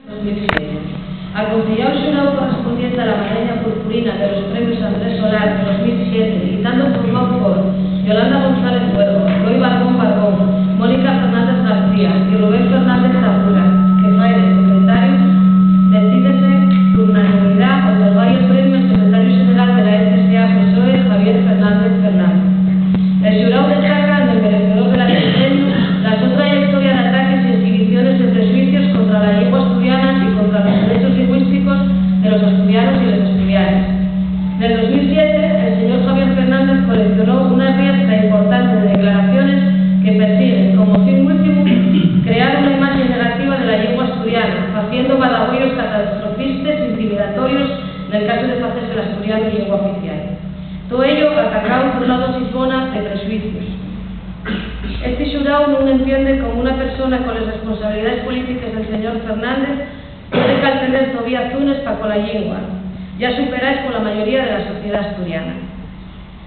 2007. Aconsellado el xurado correspondiente a la medalla purpurina de los premios Andrés Solar de 2007 y estando formado por Yolanda González Huergo, Roy Barbón Barbón, Mónica Fernández García y Rubén Fernández Zapura, que fue el secretario, decídese por unanimidad otorgar el premio al secretario general de la FSA PSOE, Javier Fernández Fernández. El xurado destaca en el merecedor de la premio la su trayectoria de ataques y exhibiciones de prejuicios contra la lengua asturiana y contra los derechos lingüísticos de los asturianos y las asturianas. En el 2007, el señor Javier Fernández coleccionó una riestra importante de declaraciones que persiguen como fin último crear una imagen negativa de la lengua asturiana, haciendo badagüellos catastrofistas e intimidatorios en el caso de hacerse el asturiano lengua oficial. Todo ello atacado por una dosisbona de prejuicios. Este xurado non entiende como una persona con las responsabilidades políticas del señor Fernández puede caltener todavía zunes para con la lengua, ya superadas por la mayoría de la sociedad asturiana.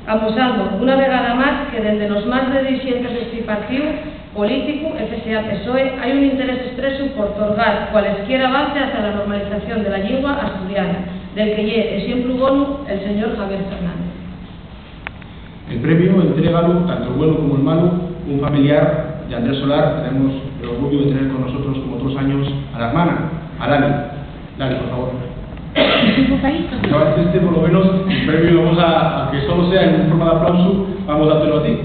Amusando una vegada más que desde los más de dirigentes de este partido político, FSA PSOE, hay un interés expreso por otorgar cualesquiera avance hacia la normalización de la lengua asturiana, del que es siempre bono el señor Javier Fernández. El premio entrégalo, tanto el bueno como el malo, un familiar de Andrés Solar. Tenemos el orgullo de tener con nosotros, como otros años, a la hermana, a Lali. Lali, por favor. Por lo menos, el premio vamos a que solo sea en forma de aplauso, vamos a dártelo a ti.